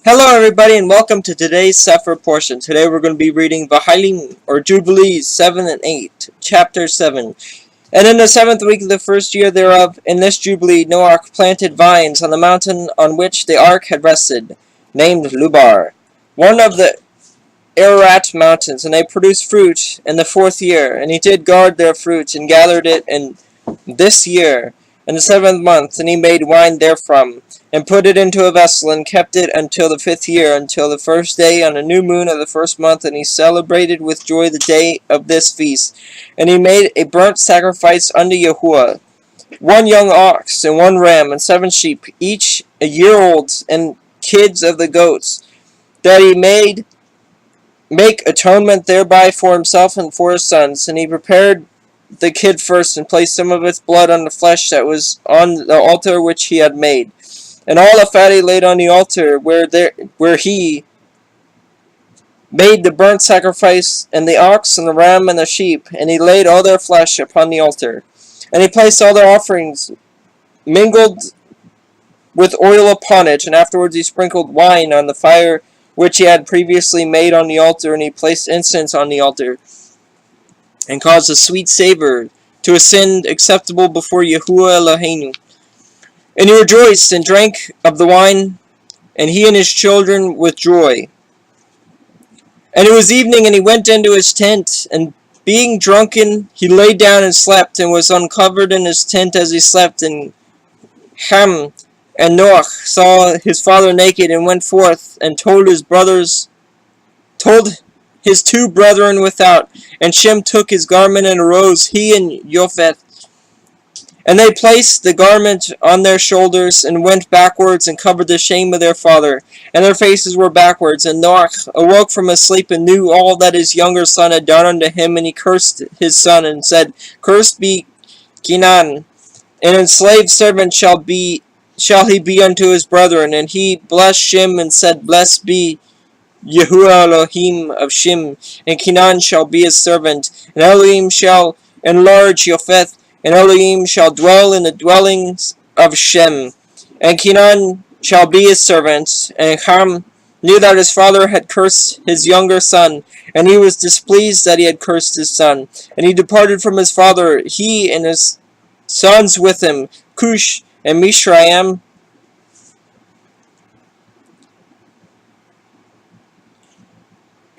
Hello everybody and welcome to today's Sefer portion. Today we're going to be reading YOVHELIYM or Jubilees 7 and 8, chapter 7. And in the 7th week of the first year thereof, in this Jubilee, Noach planted vines on the mountain on which the ark had rested, named Lubar, one of the Ararat mountains, and they produced fruit in the 4th year. And he did guard their fruit, and gathered it in this year, in the 7th month, and he made wine therefrom, and put it into a vessel, and kept it until the 5th year, until the first day on a new moon of the 1st month, and he celebrated with joy the day of this feast. And he made a burnt sacrifice unto Yahuwah, 1 young ox, and 1 ram, and 7 sheep, each a year old, and kids of the goats, that he make atonement thereby for himself and for his sons. And he prepared the kid first, and placed some of its blood on the flesh that was on the altar which he had made. And all the fat he laid on the altar where he made the burnt sacrifice, and the ox, and the ram, and the sheep, and he laid all their flesh upon the altar. And he placed all their offerings mingled with oil upon it, and afterwards he sprinkled wine on the fire which he had previously made on the altar, and he placed incense on the altar, and caused a sweet savor to ascend acceptable before Yahuwah Eloheinu. And he rejoiced, and drank of the wine, and he and his children with joy. And it was evening, and he went into his tent, and being drunken, he lay down and slept, and was uncovered in his tent as he slept. And Ham and Noach saw his father naked, and went forth, and told his 2 brethren without. And Shem took his garment, and arose, he and Japheth. And they placed the garment on their shoulders, and went backwards, and covered the shame of their father, and their faces were backwards. And Noach awoke from his sleep, and knew all that his younger son had done unto him. And he cursed his son, and said, Cursed be Canaan, an enslaved servant shall he be unto his brethren. And he blessed Shem, and said, Blessed be Yahuwah Elohim of Shem, and Canaan shall be his servant. And Elohim shall enlarge Japheth, and Elohim shall dwell in the dwellings of Shem, and Canaan shall be his servant. And Ham knew that his father had cursed his younger son, and he was displeased that he had cursed his son. And he departed from his father, he and his sons with him, Cush and Mishraim,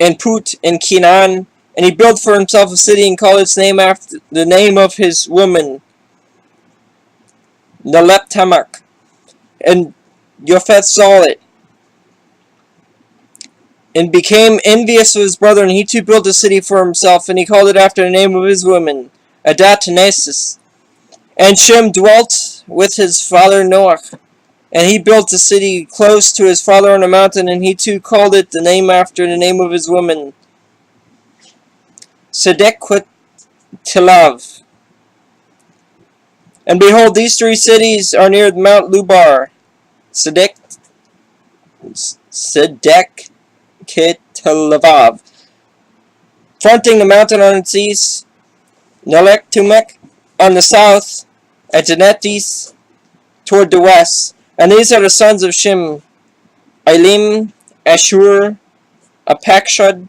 and Put and Canaan. And he built for himself a city, and called its name after the name of his woman, Naleptamak. And Japheth saw it, and became envious of his brother, and he too built a city for himself, and he called it after the name of his woman, Adatnesis. And Shem dwelt with his father Noach, and he built a city close to his father on a mountain, and he too called it the name after the name of his woman, Sedequat Tilav. And behold, these 3 cities are near Mount Lubar, Sedek-Kitlevav, fronting the mountain on its east, Nelektumek on the south, and Genetis toward the west. And these are the sons of Shem, Elim, Ashur, Apakshad.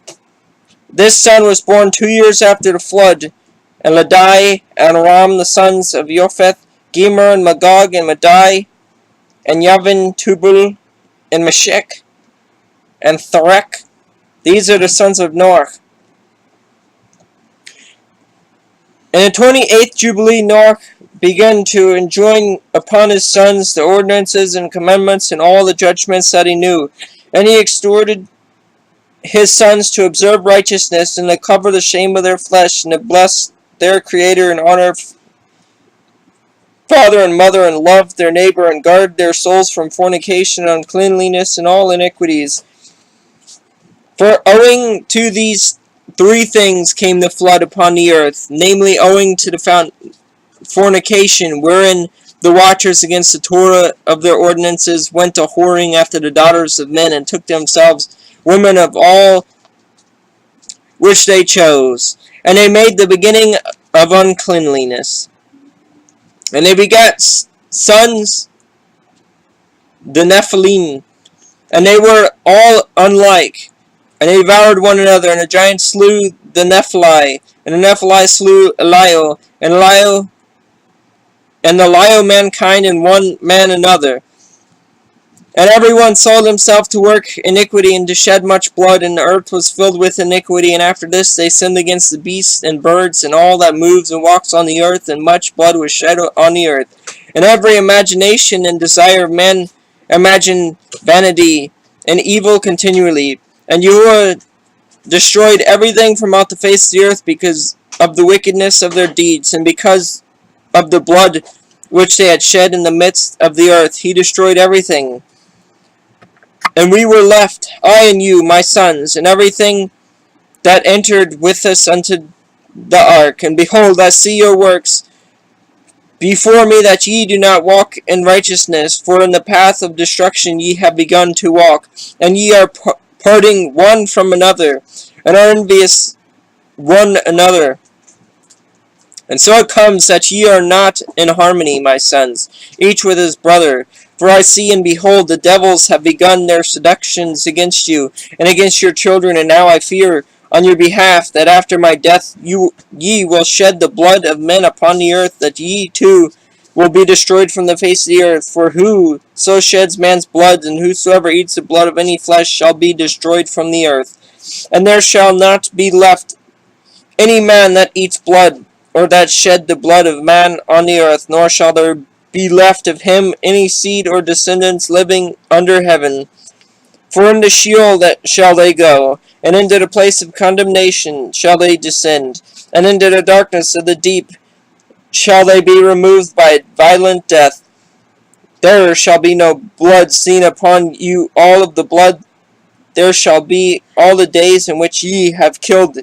This son was born 2 years after the flood. And Ladai and Aram, the sons of Japheth, Gemer and Magog and Madai, and Yavin, Tubal, and Meshech, and Tharek. These are the sons of Noach. In the 28th Jubilee, Noach began to enjoin upon his sons the ordinances and commandments and all the judgments that he knew. And he exhorted his sons to observe righteousness, and to cover the shame of their flesh, and to bless their Creator, and honor father and mother, and love their neighbor, and guard their souls from fornication, and uncleanliness, and all iniquities. For owing to these 3 things came the flood upon the earth, namely owing to the fornication, wherein the watchers against the Torah of their ordinances went a whoring after the daughters of men, and took themselves women of all which they chose. And they made the beginning of uncleanliness. And they begat sons, the Nephilim, And they were all unlike, and they devoured one another, and the giant slew the Nephi, and the Nephi slew Elio, and the Elio mankind, and one man another. And everyone sold himself to work iniquity and to shed much blood, and the earth was filled with iniquity. And after this they sinned against the beasts and birds and all that moves and walks on the earth, and much blood was shed on the earth. And every imagination and desire of men imagined vanity and evil continually. And Yahuwah destroyed everything from out the face of the earth because of the wickedness of their deeds, and because of the blood which they had shed in the midst of the earth. He destroyed everything. And we were left, I and you, my sons, and everything that entered with us unto the ark. And behold, I see your works before me, that ye do not walk in righteousness, for in the path of destruction ye have begun to walk. And ye are parting one from another, and are envious one another. And so it comes that ye are not in harmony, my sons, each with his brother. For I see and behold, the devils have begun their seductions against you, and against your children. And now I fear on your behalf, that after my death ye will shed the blood of men upon the earth, that ye too will be destroyed from the face of the earth. For who so sheds man's blood, and whosoever eats the blood of any flesh, shall be destroyed from the earth. And there shall not be left any man that eats blood, or that shed the blood of man on the earth, nor shall there be left of him any seed or descendants living under heaven. For into Sheol that shall they go, and into the place of condemnation shall they descend, and into the darkness of the deep shall they be removed by violent death. There shall be no blood seen upon you, all of the blood there shall be all the days in which ye have killed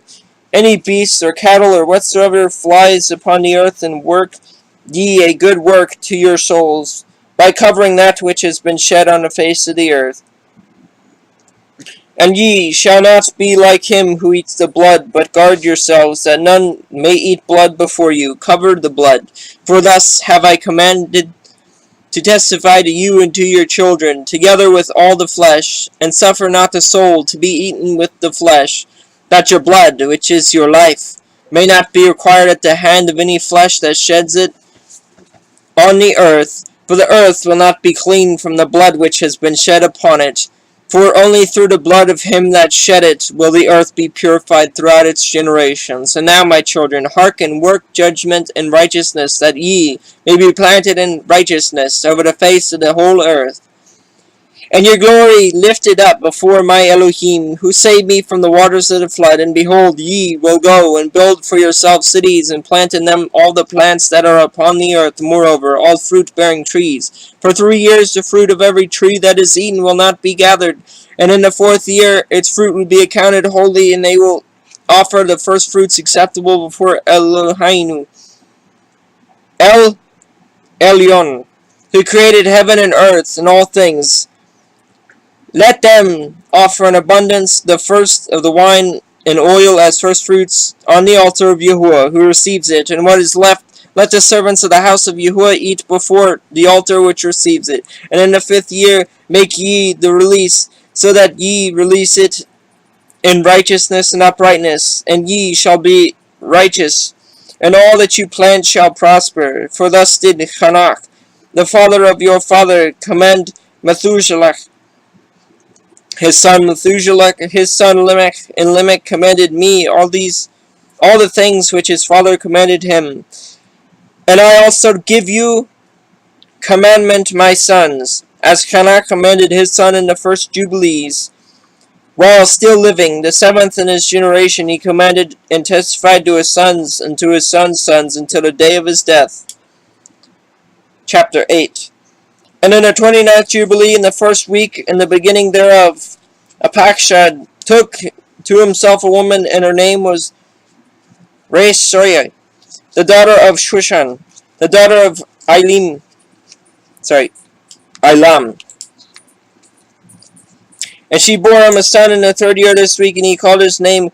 any beast or cattle or whatsoever flies upon the earth, and work ye a good work to your souls, by covering that which has been shed on the face of the earth. And ye shall not be like him who eats the blood, but guard yourselves, that none may eat blood before you. Cover the blood. For thus have I commanded to testify to you and to your children, together with all the flesh, and suffer not the soul to be eaten with the flesh, that your blood, which is your life, may not be required at the hand of any flesh that sheds it on the earth. For the earth will not be clean from the blood which has been shed upon it. For only through the blood of him that shed it will the earth be purified throughout its generations. And now, my children, hearken, work judgment and righteousness, that ye may be planted in righteousness over the face of the whole earth. And your glory lifted up before my Elohim, who saved me from the waters of the flood. And behold, ye will go and build for yourselves cities, and plant in them all the plants that are upon the earth, moreover, all fruit-bearing trees. For 3 years the fruit of every tree that is eaten will not be gathered, and in the 4th year its fruit will be accounted holy, and they will offer the first fruits acceptable before Elohim, El Elyon, who created heaven and earth and all things. Let them offer in abundance the first of the wine and oil as first fruits on the altar of Yahuwah, who receives it, and what is left let the servants of the house of Yahuwah eat before the altar which receives it. And in the 5th year make ye the release, so that ye release it in righteousness and uprightness, and ye shall be righteous, and all that you plant shall prosper. For thus did Hanach, the father of your father, command Methuselah, his son Methuselah, his son Lamech, and Lamech commanded me all the things which his father commanded him. And I also give you commandment, my sons, as Hanach commanded his son in the first Jubilees. While still living, the 7th in his generation, he commanded and testified to his sons and to his sons' sons until the day of his death. Chapter 8. And in the 29th Jubilee, in the first week, in the beginning thereof, Apakshad took to himself a woman, and her name was Resoya, the daughter of Shushan, the daughter of Ilam. And she bore him a son in the 3rd year this week, and he called his name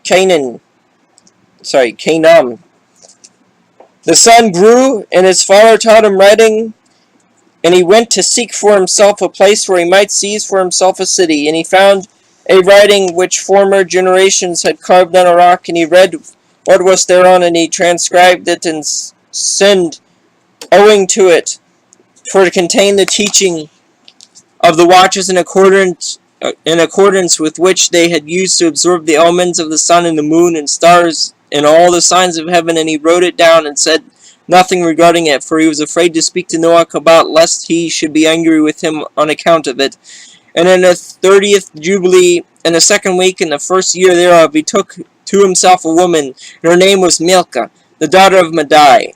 Canaan. The son grew, and his father taught him writing And he went to seek for himself a place where he might seize for himself a city. And he found a writing which former generations had carved on a rock, and he read what was thereon, and he transcribed it and sinned owing to it, for it contained the teaching of the watches in accordance with which they had used to observe the elements of the sun and the moon and stars and all the signs of heaven. And he wrote it down and said nothing regarding it, for he was afraid to speak to Noah about, lest he should be angry with him on account of it. And in the 30th Jubilee, in the 2nd week, in the 1st year thereof, he took to himself a woman, and her name was Milcah, the daughter of Madai,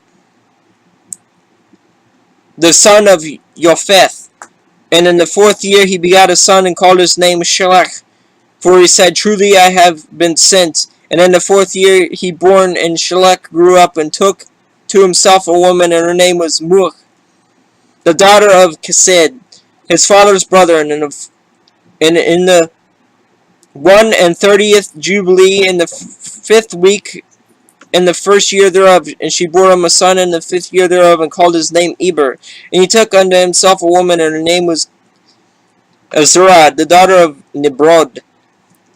the son of Japheth. And in the 4th year he begat a son, and called his name Shelach, for he said, Truly I have been sent. And in the 4th year he born, and Shelach grew up, and took to himself a woman, and her name was Much, the daughter of Kesed, his father's brother. And in the 31st Jubilee, in the 5th week, in the 1st year thereof, and she bore him a son in the 5th year thereof, and called his name Eber. And he took unto himself a woman, and her name was Azurah, the daughter of Nibrod.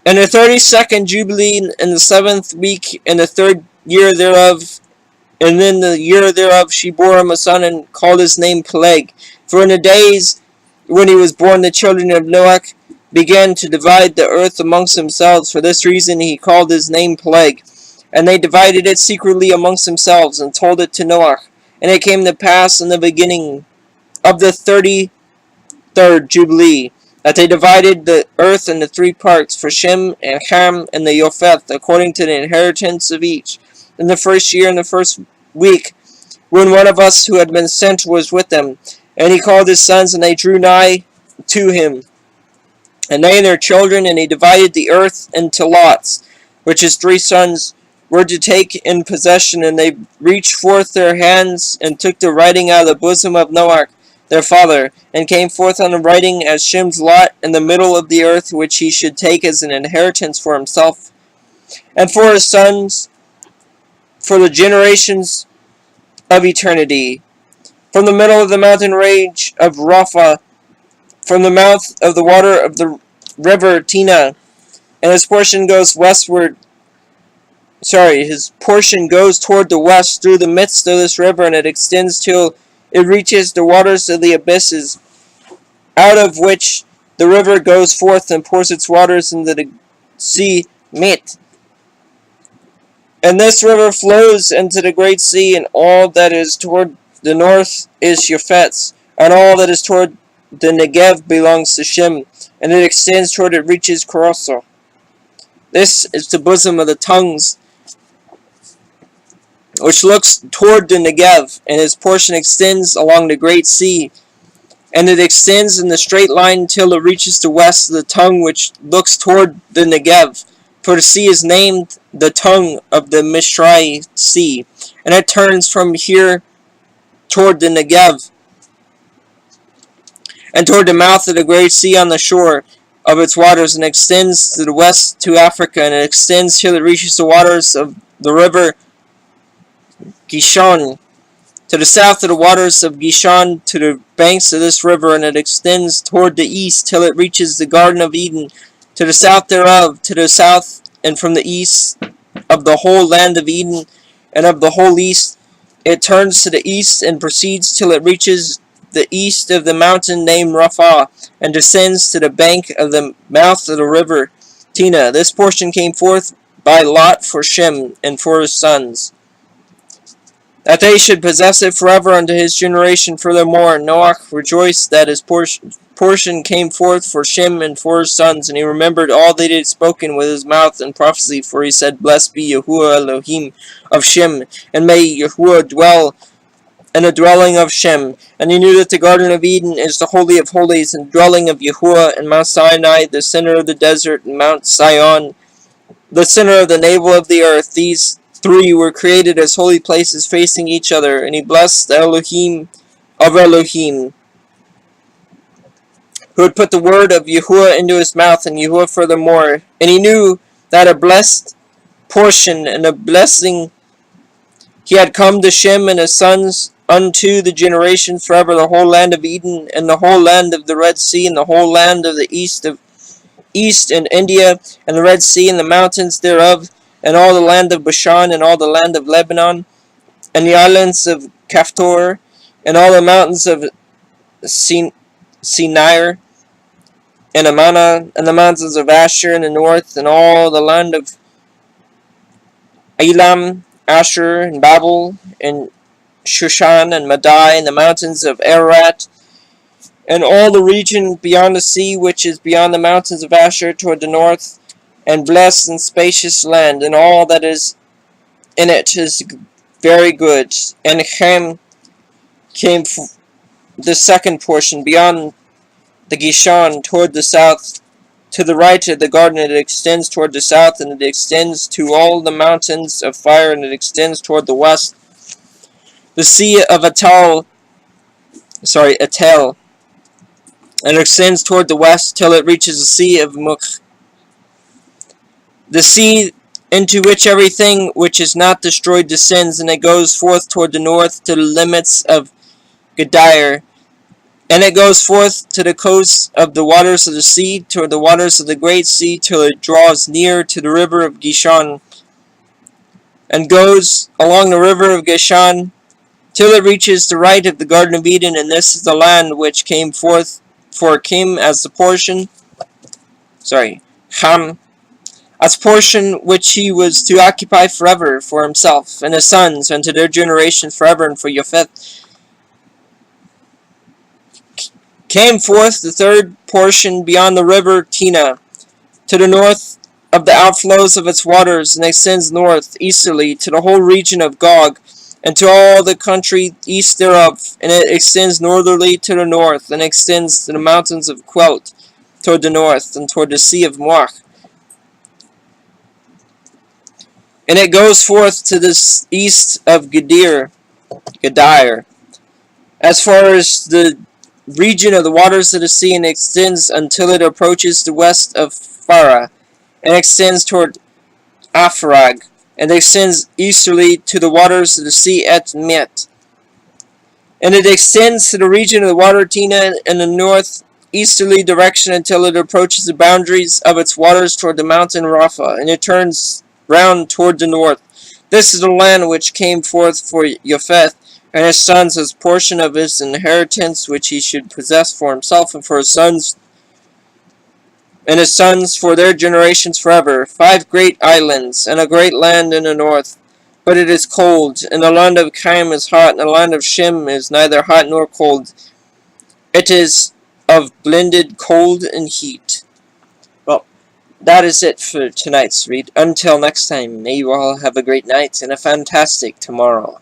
And the 32nd Jubilee, in the 7th week, in the 3rd year thereof, and in the year thereof, she bore him a son, and called his name Peleg. For in the days when he was born, the children of Noah began to divide the earth amongst themselves. For this reason he called his name Peleg. And they divided it secretly amongst themselves, and told it to Noah. And it came to pass in the beginning of the 33rd Jubilee, that they divided the earth into 3 parts, for Shem and Ham and the Japheth, according to the inheritance of each. In the 1st year, in the 1st week, when one of us who had been sent was with them. And he called his sons, and they drew nigh to him, and they and their children, and he divided the earth into lots, which his 3 sons were to take in possession. And they reached forth their hands, and took the writing out of the bosom of Noah their father, and came forth on the writing as Shem's lot in the middle of the earth, which he should take as an inheritance for himself and for his sons, for the generations of eternity. From the middle of the mountain range of Rapha, from the mouth of the water of the river Tina, and his portion goes toward the west through the midst of this river, and it extends till it reaches the waters of the abysses, out of which the river goes forth and pours its waters into the sea Mit. And this river flows into the great sea, and all that is toward the north is Japheth's, and all that is toward the Negev belongs to Shem, and it extends toward it reaches Corosal. This is the bosom of the tongues, which looks toward the Negev, and his portion extends along the great sea, and it extends in the straight line until it reaches the west of the tongue, which looks toward the Negev. For the sea is named the tongue of the Mishrai Sea, and it turns from here toward the Negev, and toward the mouth of the great sea on the shore of its waters, and extends to the west to Africa, and it extends till it reaches the waters of the river Gishon, to the south of the waters of Gishon, to the banks of this river, and it extends toward the east till it reaches the Garden of Eden, to the south thereof, to the south and from the east of the whole land of Eden, and of the whole east. It turns to the east and proceeds till it reaches the east of the mountain named Rapha, and descends to the bank of the mouth of the river Tina. This portion came forth by lot for Shem and for his sons, that they should possess it forever unto his generation. Furthermore, Noah rejoiced that his portion came forth for Shem and for his sons, and he remembered all that he had spoken with his mouth in prophecy, for he said, Blessed be Yahuwah Elohim of Shem, and may Yahuwah dwell in the dwelling of Shem. And he knew that the Garden of Eden is the Holy of Holies, and the dwelling of Yahuwah, and Mount Sinai, the center of the desert, and Mount Sion, the center of the navel of the earth. These 3 were created as holy places facing each other. And he blessed the Elohim of Elohim, who had put the word of Yahuwah into his mouth, and Yahuwah furthermore. And he knew that a blessed portion and a blessing he had come to Shem and his sons unto the generations forever the whole land of Eden, and the whole land of the Red Sea, and the whole land of the east and India, and the Red Sea, and the mountains thereof, and all the land of Bashan, and all the land of Lebanon, and the islands of Caphtor, and all the mountains of Sinir, and Amana, and the mountains of Asher in the north, and all the land of Elam, Asher, and Babel, and Shushan, and Madai, and the mountains of Ararat, and all the region beyond the sea, which is beyond the mountains of Asher toward the north, and blessed and spacious land, and all that is in it is very good. And Ham came the second portion beyond the Gishon toward the south, to the right of the garden. It extends toward the south, and it extends to all the mountains of fire, and it extends toward the west. The sea of Atal, and it extends toward the west till it reaches the sea of Mukh, the sea into which everything which is not destroyed descends, and it goes forth toward the north to the limits of Gadir, and it goes forth to the coast of the waters of the sea, toward the waters of the great sea, till it draws near to the river of Gishon, and goes along the river of Gishon till it reaches the right of the Garden of Eden, and this is the land which came forth for Kim as the portion, Ham, as portion which he was to occupy forever for himself and his sons, and to their generations forever. And for Japheth came forth the third portion beyond the river Tina, to the north of the outflows of its waters, and extends north easterly to the whole region of Gog, and to all the country east thereof, and it extends northerly to the north, and extends to the mountains of Quelt toward the north, and toward the sea of Moach. And it goes forth to the east of Gadir, as far as the region of the waters of the sea, and extends until it approaches the west of Farah, and extends toward Aphrag, and extends easterly to the waters of the sea at Met. And it extends to the region of the water Tina in the north easterly direction until it approaches the boundaries of its waters toward the mountain Rapha, and it turns round toward the north. This is the land which came forth for Japheth and his sons as portion of his inheritance, which he should possess for himself and for his sons, and his sons for their generations forever. 5 great islands, and a great land in the north, but it is cold. And the land of Chaim is hot, and the land of Shem is neither hot nor cold. It is of blended cold and heat. Well, that is it for tonight's read. Until next time, may you all have a great night and a fantastic tomorrow.